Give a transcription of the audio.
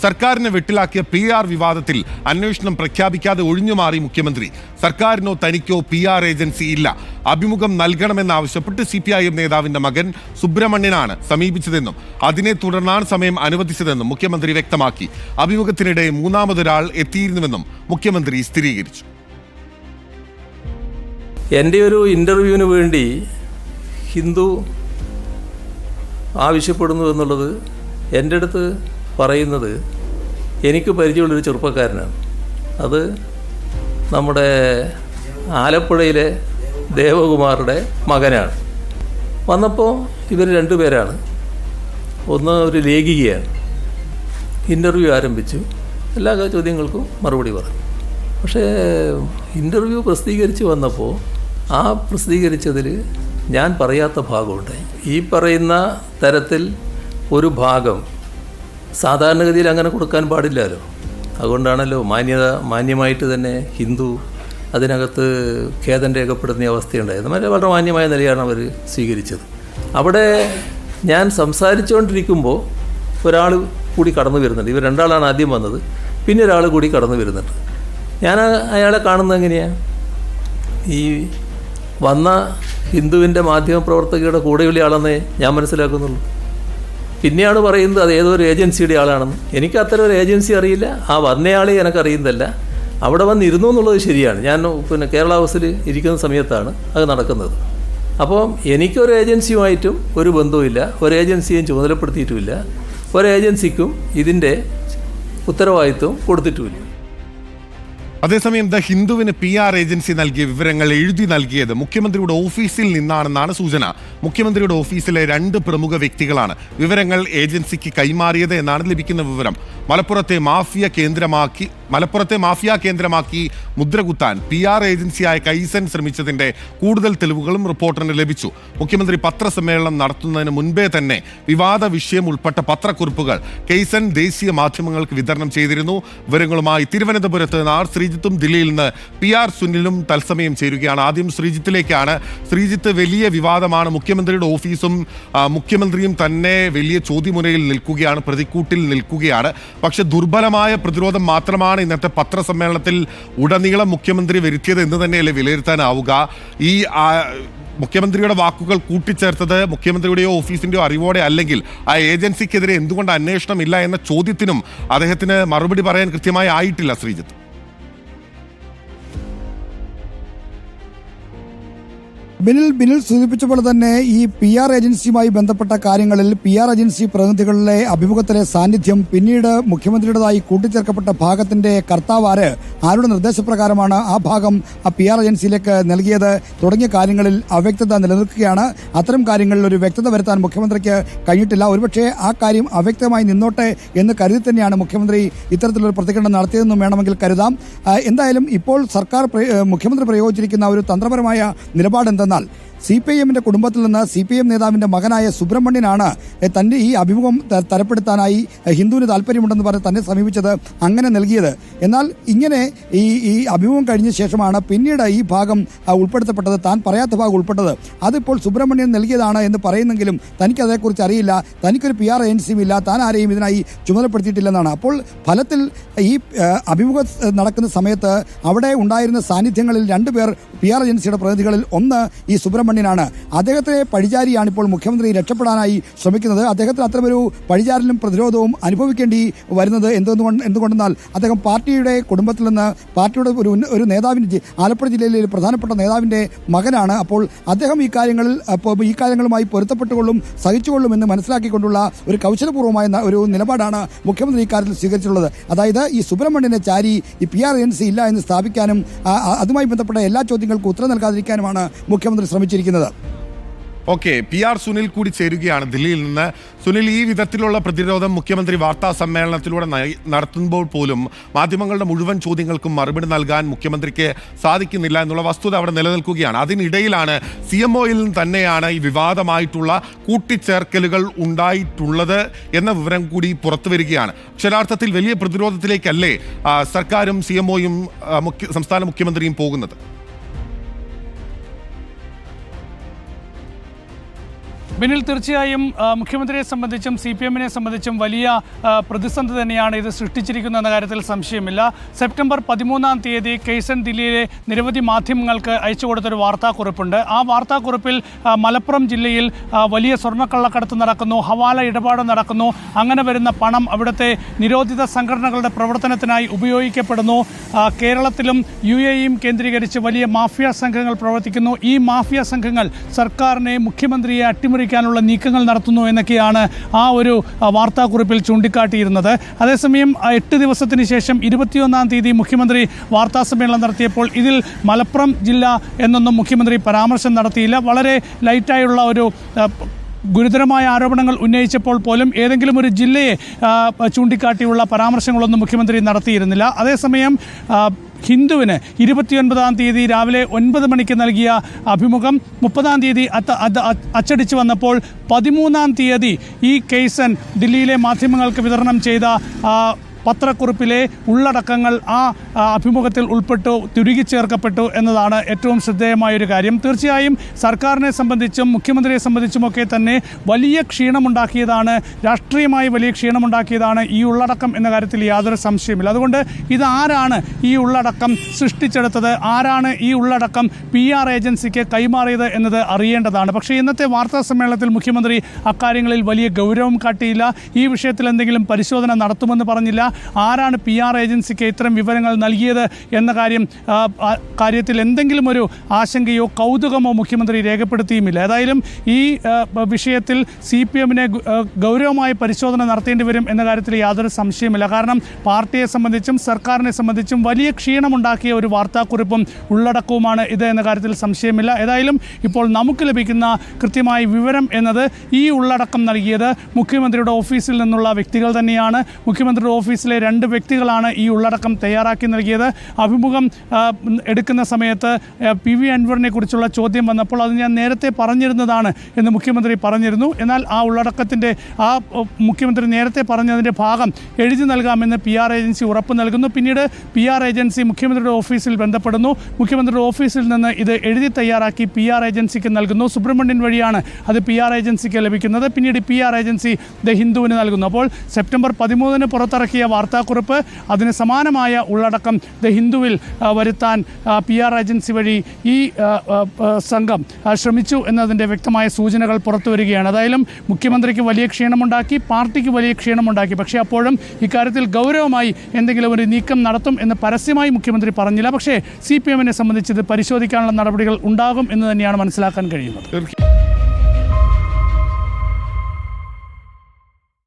സർക്കാരിനെ വെട്ടിലാക്കിയ PR വിവാദത്തിൽ അന്വേഷണം പ്രഖ്യാപിക്കാതെ ഒഴിഞ്ഞുമാറി മുഖ്യമന്ത്രി. സർക്കാരിനോ തനിക്കോ PR ഏജൻസി ഇല്ല. അഭിമുഖം നൽകണമെന്നാവശ്യപ്പെട്ട് CPIM നേതാവിന്റെ മകൻ സുബ്രഹ്മണ്യനാണ് സമീപിച്ചതെന്നും അതിനെ തുടർന്നാണ് സമയം അനുവദിച്ചതെന്നും മുഖ്യമന്ത്രി വ്യക്തമാക്കി. അഭിമുഖത്തിനിടെ മൂന്നാമതൊരാൾ എത്തിയിരുന്നുവെന്നും മുഖ്യമന്ത്രി സ്ഥിരീകരിച്ചു. എൻ്റെ ഒരു ഇൻ്റർവ്യൂവിന് വേണ്ടി ഹിന്ദു ആവശ്യപ്പെടുന്നു എന്നുള്ളത് എൻ്റെ അടുത്ത് പറയുന്നത് എനിക്ക് പരിചയമുള്ളൊരു ചെറുപ്പക്കാരനാണ്. അത് നമ്മുടെ ആലപ്പുഴയിലെ ദേവകുമാറുടെ മകനാണ്. വന്നപ്പോൾ ഇവർ രണ്ടുപേരാണ്. ഒന്ന് ഒരു ലേഖികയാണ്. ഇൻ്റർവ്യൂ ആരംഭിച്ചു. എല്ലാ ചോദ്യങ്ങൾക്കും മറുപടി പറഞ്ഞു. പക്ഷേ ഇൻ്റർവ്യൂ പ്രസിദ്ധീകരിച്ച് വന്നപ്പോൾ ആ പ്രസിദ്ധീകരിച്ചതിൽ ഞാൻ പറയാത്ത ഭാഗമുണ്ടായി. ഈ പറയുന്ന തരത്തിൽ ഒരു ഭാഗം സാധാരണഗതിയിൽ അങ്ങനെ കൊടുക്കാൻ പാടില്ലല്ലോ. അതുകൊണ്ടാണല്ലോ മാന്യമായിട്ട് തന്നെ ഹിന്ദു അതിനകത്ത് ഖേദം രേഖപ്പെടുത്തുന്ന അവസ്ഥയുണ്ടായത്. വളരെ മാന്യമായ നിലയാണ് അവർ സ്വീകരിച്ചത്. അവിടെ ഞാൻ സംസാരിച്ചുകൊണ്ടിരിക്കുമ്പോൾ ഒരാൾ കൂടി കടന്നു വരുന്നുണ്ട്. ഇവർ രണ്ടാളാണ് ആദ്യം വന്നത്. പിന്നെ ഒരാൾ കൂടി കടന്നു വരുന്നുണ്ട്. ഞാൻ അയാളെ കാണുന്നത് എങ്ങനെയാണ്? ഈ വന്ന ഹിന്ദുവിൻ്റെ മാധ്യമപ്രവർത്തകയുടെ കൂടെയുള്ള ആളെന്നേ ഞാൻ മനസ്സിലാക്കുന്നുള്ളൂ. പിന്നെയാണ് പറയുന്നത് അത് ഏതോ ഒരു ഏജൻസിയുടെ ആളാണെന്ന്. എനിക്ക് അത്തരം ഒരു ഏജൻസി അറിയില്ല. ആ വന്നയാളെ എനിക്കറിയുന്നതല്ല. അവിടെ വന്നിരുന്നു എന്നുള്ളത് ശരിയാണ്. ഞാൻ കേരള ഹൗസിൽ ഇരിക്കുന്ന സമയത്താണ് അത് നടക്കുന്നത്. അപ്പോൾ എനിക്കൊരു ഏജൻസിയുമായിട്ടും ഒരു ബന്ധവുമില്ല. ഒരു ഏജൻസിയും ചുമതലപ്പെടുത്തിയിട്ടുമില്ല. ഒരു ഏജൻസിക്കും ഇതിൻ്റെ ഉത്തരവാദിത്വം കൊടുത്തിട്ടുമില്ല. അതേസമയം ദ ഹിന്ദുവിന് PR ഏജൻസി നൽകിയ വിവരങ്ങൾ എഴുതി നൽകിയത് മുഖ്യമന്ത്രിയുടെ ഓഫീസിൽ നിന്നാണെന്നാണ് സൂചന. മുഖ്യമന്ത്രിയുടെ ഓഫീസിലെ 2 പ്രമുഖ വ്യക്തികളാണ് വിവരങ്ങൾ ഏജൻസിക്ക് കൈമാറിയത് എന്നാണ് ലഭിക്കുന്ന വിവരം. മലപ്പുറത്തെ മാഫിയ കേന്ദ്രമാക്കി മുദ്രകുത്താൻ PR ഏജൻസിയായ കൈസൻ ശ്രമിച്ചതിന്റെ കൂടുതൽ തെളിവുകളും റിപ്പോർട്ടറിന് ലഭിച്ചു. മുഖ്യമന്ത്രി പത്രസമ്മേളനം നടത്തുന്നതിന് മുൻപേ തന്നെ വിവാദ വിഷയം ഉൾപ്പെട്ട പത്രക്കുറിപ്പുകൾ കൈസൻ ദേശീയ മാധ്യമങ്ങൾക്ക് വിതരണം ചെയ്തിരുന്നു. വിവരങ്ങളുമായി തിരുവനന്തപുരത്ത് നിന്ന് ശ്രീജിത്തും ദില്ലിയിൽ നിന്ന് PR സുനിലും തത്സമയം ചേരുകയാണ്. ആദ്യം ശ്രീജിത്തിലേക്കാണ്. ശ്രീജിത്ത്, വലിയ വിവാദമാണ്. മുഖ്യമന്ത്രിയുടെ ഓഫീസും മുഖ്യമന്ത്രിയും തന്നെ വലിയ ചോദ്യമുനയിൽ നിൽക്കുകയാണ്, പ്രതിക്കൂട്ടിൽ നിൽക്കുകയാണ്. പക്ഷെ ദുർബലമായ പ്രതിരോധം മാത്രമാണ് ഇന്നത്തെ പത്രസമ്മേളനത്തിൽ ഉടനീളം മുഖ്യമന്ത്രി വരുത്തിയത് എന്ന് തന്നെയല്ലേ വിലയിരുത്താനാവുക? ഈ മുഖ്യമന്ത്രിയുടെ വാക്കുകൾ കൂട്ടിച്ചേർത്തത് മുഖ്യമന്ത്രിയുടെയോ ഓഫീസിൻ്റെയോ അറിവോടെ അല്ലെങ്കിൽ ആ ഏജൻസിക്കെതിരെ എന്തുകൊണ്ട് അന്വേഷണം ഇല്ല എന്ന ചോദ്യത്തിനും അദ്ദേഹത്തിന് മറുപടി പറയാൻ കൃത്യമായി ആയിട്ടില്ല. ശ്രീജിത്ത്, ബിനിൽ സൂചിപ്പിച്ച പോലെ തന്നെ ഈ PR ഏജൻസിയുമായി ബന്ധപ്പെട്ട കാര്യങ്ങളിൽ PR ഏജൻസി പ്രതിനിധികളുടെ അഭിമുഖത്തിലെ സാന്നിധ്യം, പിന്നീട് മുഖ്യമന്ത്രിയുടേതായി കൂട്ടിച്ചേർക്കപ്പെട്ട ഭാഗത്തിന്റെ കർത്താവ് ആരുടെ നിർദ്ദേശപ്രകാരമാണ് ആ ഭാഗം PR ഏജൻസിയിലേക്ക് നൽകിയത് തുടങ്ങിയ കാര്യങ്ങളിൽ അവ്യക്തത നിലനിൽക്കുകയാണ്. അത്തരം കാര്യങ്ങളിൽ ഒരു വ്യക്തത വരുത്താൻ മുഖ്യമന്ത്രിക്ക് കഴിഞ്ഞിട്ടില്ല. ഒരുപക്ഷെ ആ കാര്യം അവ്യക്തമായി നിന്നോട്ടെ എന്ന് കരുതി തന്നെയാണ് മുഖ്യമന്ത്രി ഇത്തരത്തിലൊരു പ്രതികരണം നടത്തിയതെന്നും വേണമെങ്കിൽ കരുതാം. എന്തായാലും ഇപ്പോൾ മുഖ്യമന്ത്രി പ്രയോഗിച്ചിരിക്കുന്ന ഒരു തന്ത്രപരമായ നിലപാട് എന്തെന്നാൽ CPIMന്റെ കുടുംബത്തിൽ നിന്ന് CPIM നേതാവിന്റെ മകനായ സുബ്രഹ്മണ്യനാണ് തന്റെ ഈ അഭിമുഖം തരപ്പെടുത്താനായി ഹിന്ദുവിന് താല്പര്യമുണ്ടെന്ന് പറഞ്ഞ് തന്നെ സമീപിച്ചത്, അങ്ങനെ നൽകിയത്. എന്നാൽ ഇങ്ങനെ ഈ അഭിമുഖം കഴിഞ്ഞ ശേഷമാണ് പിന്നീട് ഈ ഭാഗം ഉൾപ്പെടുത്തപ്പെട്ടത്, താൻ പറയാത്ത ഭാഗം ഉൾപ്പെട്ടത്. അതിപ്പോൾ സുബ്രഹ്മണ്യൻ നൽകിയതാണ് എന്ന് പറയുന്നെങ്കിലും തനിക്ക് അതേക്കുറിച്ച് അറിയില്ല, തനിക്കൊരു PR ഏജൻസിയും ഇല്ല, താൻ ആരെയും ഇതിനായി ചുമതലപ്പെടുത്തിയിട്ടില്ലെന്നാണ്. അപ്പോൾ ഫലത്തിൽ ഈ അഭിമുഖം നടക്കുന്ന സമയത്ത് അവിടെ ഉണ്ടായിരുന്ന സാന്നിധ്യങ്ങളിൽ 2 പേർ PR ഏജൻസിയുടെ പ്രതിനിധികളിൽ ഒന്ന് ഈ സുബ്രഹ്മണ്യനാണ്. അദ്ദേഹത്തെ പഴിചാരിയാണ് ഇപ്പോൾ മുഖ്യമന്ത്രി രക്ഷപ്പെടാനായി ശ്രമിക്കുന്നത്. അദ്ദേഹത്തിന് അത്തരമൊരു പഴിചാരലും പ്രതിരോധവും അനുഭവിക്കേണ്ടി വരുന്നത് എന്തുകൊണ്ടെന്നാൽ അദ്ദേഹം പാർട്ടിയുടെ കുടുംബത്തിൽ നിന്ന് പാർട്ടിയുടെ ഒരു നേതാവിൻ്റെ, ആലപ്പുഴ ജില്ലയിലെ ഒരു പ്രധാനപ്പെട്ട നേതാവിൻ്റെ മകനാണ്. അപ്പോൾ അദ്ദേഹം ഈ കാര്യങ്ങളുമായി പൊരുത്തപ്പെട്ടുകൊള്ളും സഹിച്ചുകൊള്ളും എന്ന് മനസ്സിലാക്കിക്കൊണ്ടുള്ള ഒരു കൗശലപൂർവ്വമായ ഒരു നിലപാടാണ് മുഖ്യമന്ത്രി ഇക്കാര്യത്തിൽ സ്വീകരിച്ചിട്ടുള്ളത്. അതായത് ഈ സുബ്രഹ്മണ്യനെ ചാരി ഈ PR ഏജൻസി ഇല്ല എന്ന് സ്ഥാപിക്കാനും അതുമായി ബന്ധപ്പെട്ട എല്ലാ ചോദ്യങ്ങൾക്കും ഉത്തരം നൽകാതിരിക്കാനുമാണ് മുഖ്യമന്ത്രി ശ്രമിച്ചിരിക്കുന്നത്. ഓക്കെ, PR സുനിൽ കൂടി ചേരുകയാണ് ദില്ലിയിൽ നിന്ന്. സുനിൽ, ഈ വിധത്തിലുള്ള പ്രതിരോധം മുഖ്യമന്ത്രി വാർത്താ സമ്മേളനത്തിലൂടെ നടത്തുമ്പോൾ പോലും മാധ്യമങ്ങളുടെ മുഴുവൻ ചോദ്യങ്ങൾക്കും മറുപടി നൽകാൻ മുഖ്യമന്ത്രിക്ക് സാധിക്കുന്നില്ല എന്നുള്ള വസ്തുത അവിടെ നിലനിൽക്കുകയാണ്. അതിനിടയിലാണ് CMOയിൽ നിന്ന് തന്നെയാണ് ഈ വിവാദമായിട്ടുള്ള കൂട്ടിച്ചേർക്കലുകൾ ഉണ്ടായിട്ടുള്ളത് എന്ന വിവരം കൂടി പുറത്തു വരികയാണ്. അക്ഷരാർത്ഥത്തിൽ വലിയ പ്രതിരോധത്തിലേക്കല്ലേ സർക്കാരും CMOയും സംസ്ഥാന മുഖ്യമന്ത്രിയും പോകുന്നത്? ബിനിൽ, തീർച്ചയായും മുഖ്യമന്ത്രിയെ സംബന്ധിച്ചും CPM-നെ സംബന്ധിച്ചും വലിയ പ്രതിസന്ധി തന്നെയാണ് ഇത് സൃഷ്ടിച്ചിരിക്കുന്നത് എന്ന കാര്യത്തിൽ സംശയമില്ല. സെപ്റ്റംബർ 13-ാം തീയതി കെയ്സൺ ദില്ലിയിലെ നിരവധി മാധ്യമങ്ങൾക്ക് അയച്ചു കൊടുത്തൊരു വാർത്താക്കുറിപ്പുണ്ട്. ആ വാർത്താക്കുറിപ്പിൽ മലപ്പുറം ജില്ലയിൽ വലിയ സ്വർണ്ണക്കള്ളക്കടത്ത് നടക്കുന്നു, ഹവാല ഇടപാട് നടക്കുന്നു, അങ്ങനെ വരുന്ന പണം അവിടുത്തെ നിരോധിത സംഘടനകളുടെ പ്രവർത്തനത്തിനായി ഉപയോഗിക്കപ്പെടുന്നു, കേരളത്തിലും UAE-യും കേന്ദ്രീകരിച്ച് വലിയ മാഫിയ സംഘങ്ങൾ പ്രവർത്തിക്കുന്നു, ഈ മാഫിയ സംഘങ്ങൾ സർക്കാരിനെ, മുഖ്യമന്ത്രിയെ അട്ടിമറിക്കാനുള്ള നീക്കങ്ങൾ നടത്തുന്നു എന്നൊക്കെയാണ് ആ ഒരു വാർത്താക്കുറിപ്പിൽ ചൂണ്ടിക്കാട്ടിയിരുന്നത്. അതേസമയം 8 ദിവസത്തിന് ശേഷം 21-ാം തീയതി മുഖ്യമന്ത്രി വാർത്താസമ്മേളനം നടത്തിയപ്പോൾ ഇതിൽ മലപ്പുറം ജില്ല എന്നൊന്നും മുഖ്യമന്ത്രി പരാമർശം നടത്തിയില്ല. വളരെ ലൈറ്റായുള്ള ഒരു ഗുരുതരമായ ആരോപണങ്ങൾ ഉന്നയിച്ചപ്പോൾ പോലും ഏതെങ്കിലും ഒരു ജില്ലയെ ചൂണ്ടിക്കാട്ടിയുള്ള പരാമർശങ്ങളൊന്നും മുഖ്യമന്ത്രി നടത്തിയിരുന്നില്ല. അതേസമയം ഹിന്ദുവിന് 29-ാം തീയതി രാവിലെ 9 മണിക്ക് നൽകിയ അഭിമുഖം 30-ാം തീയതി അച്ചടിച്ചു വന്നപ്പോൾ 13-ാം തീയതി ഈ കെയ്സൺ ദില്ലിയിലെ മാധ്യമങ്ങൾക്ക് വിതരണം ചെയ്ത പത്രക്കുറിപ്പിലെ ഉള്ളടക്കങ്ങൾ ആ അഭിമുഖത്തിൽ ഉൾപ്പെട്ടു, തിരികെ ചേർക്കപ്പെട്ടു എന്നതാണ് ഏറ്റവും ശ്രദ്ധേയമായൊരു കാര്യം. തീർച്ചയായും സർക്കാരിനെ സംബന്ധിച്ചും മുഖ്യമന്ത്രിയെ സംബന്ധിച്ചുമൊക്കെ തന്നെ വലിയ ക്ഷീണമുണ്ടാക്കിയതാണ്, രാഷ്ട്രീയമായി വലിയ ക്ഷീണമുണ്ടാക്കിയതാണ് ഈ ഉള്ളടക്കം എന്ന കാര്യത്തിൽ യാതൊരു സംശയമില്ല. അതുകൊണ്ട് ഇതാരാണ് ഈ ഉള്ളടക്കം സൃഷ്ടിച്ചെടുത്തത്, ആരാണ് ഈ ഉള്ളടക്കം PR ഏജൻസിക്ക് കൈമാറിയത് എന്നത് അറിയേണ്ടതാണ്. പക്ഷേ ഇന്നത്തെ വാർത്താ സമ്മേളനത്തിൽ മുഖ്യമന്ത്രി അക്കാര്യങ്ങളിൽ വലിയ ഗൗരവം കാട്ടിയില്ല. ഈ വിഷയത്തിൽ എന്തെങ്കിലും പരിശോധന നടത്തുമെന്ന് പറഞ്ഞില്ല. ആരാണ് PR ഏജൻസിക്ക് ഇത്തരം വിവരങ്ങൾ നൽകിയത് എന്ന കാര്യത്തിൽ എന്തെങ്കിലും ഒരു ആശങ്കയോ കൗതുകമോ മുഖ്യമന്ത്രി രേഖപ്പെടുത്തിയുമില്ല. ഏതായാലും ഈ വിഷയത്തിൽ CPM-നെ ഗൗരവമായ പരിശോധന നടത്തേണ്ടി വരും എന്ന കാര്യത്തിൽ യാതൊരു സംശയമില്ല. കാരണം പാർട്ടിയെ സംബന്ധിച്ചും സർക്കാരിനെ സംബന്ധിച്ചും വലിയ ക്ഷീണമുണ്ടാക്കിയ ഒരു വാർത്താക്കുറിപ്പും ഉള്ളടക്കവുമാണ് ഇത് എന്ന കാര്യത്തിൽ സംശയമില്ല. ഏതായാലും ഇപ്പോൾ നമുക്ക് ലഭിക്കുന്ന കൃത്യമായ വിവരം എന്നത് ഈ ഉള്ളടക്കം നൽകിയത് മുഖ്യമന്ത്രിയുടെ ഓഫീസിൽ നിന്നുള്ള വ്യക്തികൾ തന്നെയാണ്. മുഖ്യമന്ത്രിയുടെ ഓഫീസിലെ 2 വ്യക്തികളാണ് ഈ ഉള്ളടക്കം തയ്യാറാക്കി നൽകിയത്. അഭിമുഖം എടുക്കുന്ന സമയത്ത് PV അൻവറിനെ കുറിച്ചുള്ള ചോദ്യം വന്നപ്പോൾ അത് ഞാൻ നേരത്തെ പറഞ്ഞിരുന്നതാണ് എന്ന് മുഖ്യമന്ത്രി പറഞ്ഞിരുന്നു. എന്നാൽ ആ ഉള്ളടക്കത്തിൻ്റെ മുഖ്യമന്ത്രി നേരത്തെ പറഞ്ഞതിൻ്റെ ഭാഗം എഴുതി നൽകാമെന്ന് PR ഏജൻസി ഉറപ്പ് നൽകുന്നു. പിന്നീട് PR ഏജൻസി മുഖ്യമന്ത്രിയുടെ ഓഫീസിൽ ബന്ധപ്പെടുന്നു. മുഖ്യമന്ത്രിയുടെ ഓഫീസിൽ നിന്ന് ഇത് എഴുതി തയ്യാറാക്കി PR ഏജൻസിക്ക് നൽകുന്നു. സുബ്രഹ്മണ്യൻ വഴിയാണ് അത് PR ഏജൻസിക്ക് ലഭിക്കുന്നത്. പിന്നീട് PR ഏജൻസി ദ ഹിന്ദുവിന് നൽകുന്നു. അപ്പോൾ സെപ്റ്റംബർ 13-ന് പുറത്തിറക്കിയ വാർത്താക്കുറിപ്പ്, അതിന് സമാനമായ ഉള്ളടക്കം ദ ഹിന്ദുവിൽ വരുത്താൻ PR ഏജൻസി വഴി ഈ സംഘം ശ്രമിച്ചു എന്നതിൻ്റെ വ്യക്തമായ സൂചനകൾ പുറത്തു വരികയാണ്. അതായാലും മുഖ്യമന്ത്രിക്ക് വലിയ ക്ഷീണമുണ്ടാക്കി, പാർട്ടിക്ക് വലിയ ക്ഷീണമുണ്ടാക്കി. പക്ഷേ അപ്പോഴും ഇക്കാര്യത്തിൽ ഗൗരവമായി എന്തെങ്കിലും ഒരു നീക്കം നടത്തും എന്ന് പരസ്യമായി മുഖ്യമന്ത്രി പറഞ്ഞില്ല. പക്ഷേ CPM-നെ സംബന്ധിച്ച് ഇത് പരിശോധിക്കാനുള്ള നടപടികൾ ഉണ്ടാകും എന്ന് തന്നെയാണ് മനസ്സിലാക്കാൻ കഴിയുന്നത്.